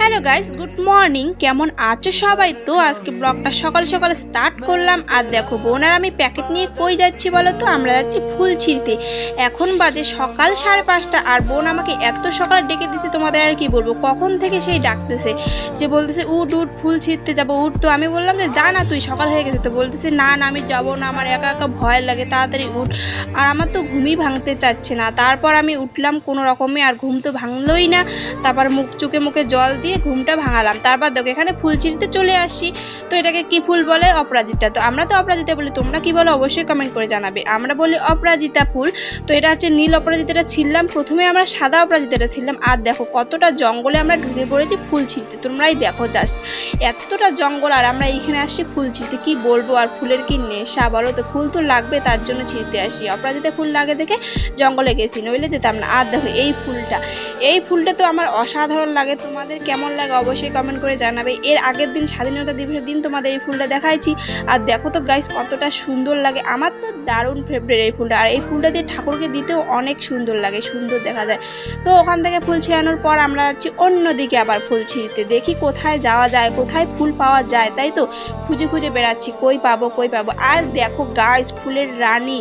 Hello guys, good morning. কেমন আছো সবাই? তো আজকে ব্লগটা সকাল সকাল স্টার্ট করলাম। আর দেখো বোন আর আমি প্যাকেট নিয়ে কই যাচ্ছি বলো তো? আমরা যাচ্ছি ফুল ছিঁড়তে। এখন বাজে সকাল 5:30 আর বোন আমাকে এত সকাল ডেকে দিছে, তোমাদের আর কি বলবো। কখন থেকে সেই ডাকতেছে, যে বলতেছে উঠ উঠ ফুল ছিঁড়তে যাবো উঠ। তো আমি বললাম যে যা না, তুই সকাল হয়ে গেছে। তো বলতেছে না না আমি যাবো না, আমার একা একা ভয় লাগে, তাড়াতাড়ি উঠ। আর আমার তো ঘুমই ভাঙতে চাচ্ছে না। তারপর আমি উঠলাম কোনো রকমে, আর ঘুম তো ভাঙলোই না। তারপর মুখে জল দিয়ে ঘুমটা ভাঙালাম। তারপর দেখো এখানে ফুল ছিঁড়তে চলে আসি। তো এটাকে কি ফুল বলে? অপরাজিতা। তো আমরা তো অপরাজিতা বলি, তোমরা কি বলো অবশ্যই কমেন্ট করে জানাবে। আমরা বলি অপরাজিতা ফুল। তো এটা হচ্ছে নীল অপরাজিতাটা ছিঁড়লাম। প্রথমে আমরা সাদা অপরাজিতাটা ছিঁড়লাম। আর দেখো কতটা জঙ্গলে আমরা ঢুকে পড়েছি ফুল ছিঁড়তে, তোমরাই দেখো জাস্ট এতটা জঙ্গল, আর আমরা এইখানে আসছি ফুল ছিঁড়তে। কি বলবো, আর ফুলের কি নেশা বলো তো। ফুল তো লাগবে, তার জন্য ছিঁড়তে আসি। অপরাজিতা ফুল লাগে দেখে জঙ্গলে গেছি, নইলে যেতাম না। আর দেখো এই ফুলটা তো আমার অসাধারণ লাগে। তোমাদের কেমন লাগে অবশ্যই কমেন্ট করে জানাবে। এর আগের দিন স্বাধীনতা দিবসের দিন তোমাদের এই ফুলটা দেখাইছি। আর দেখো তো গাইস কতটা সুন্দর লাগে। আমার তো দারুণ ফেভারিট এই ফুলটা। আর এই ফুলটা দিয়ে ঠাকুরকে দিতেও অনেক সুন্দর লাগে, সুন্দর দেখা যায়। তো ওখান থেকে ফুল ছিঁড়ানোর পর আমরা যাচ্ছি অন্যদিকে আবার ফুল ছিঁড়তে। দেখি কোথায় যাওয়া যায়, কোথায় ফুল পাওয়া যায়, তাই তো খুঁজে খুঁজে বেড়াচ্ছি কই পাবো। আর দেখো গাইস ফুলের রানী,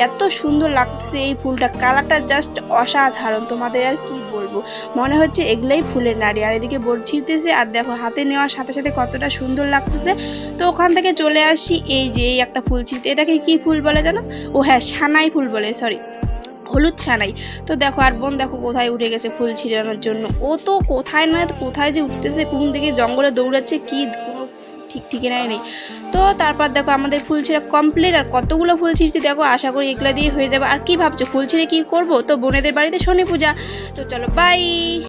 এত সুন্দর লাগতেছে এই ফুলটা। কালারটা জাস্ট অসাধারণ, তোমাদের আর কি বলবো। মনে হচ্ছে এগুলাই ফুলের নাড়ি। আর এদিকে বোট ছিঁড়তেছে, আর দেখো হাতে নেওয়ার সাথে সাথে কতটা সুন্দর লাগতেছে। তো ওখান থেকে চলে আসি এই যে এই একটা ফুল ছিঁড়তে। এটাকে কি ফুল বলে জানো? ও হ্যাঁ, সানাই ফুল বলে, সরি হলুদ ছানাই। তো দেখো আর বোন দেখো কোথায় উঠে গেছে ফুল ছিঁড়ানোর জন্য। ও তো কোথায় না কোথায় যে উঠতেছে, কোন দিকে জঙ্গলে দৌড়াচ্ছে, কি কোনো ঠিক ঠিকানাই নেই। তো তারপর দেখো আমাদের ফুল ছিঁড়া কমপ্লিট। আর কতগুলো ফুল ছিঁড়ছি দেখো, আশা করি এগুলা দিয়ে হয়ে যাবে। আর কি ভাবছো ফুল ছিঁড়ে কি করবো? তো বোনেদের বাড়িতে শনি পূজা। তো চলো বাই।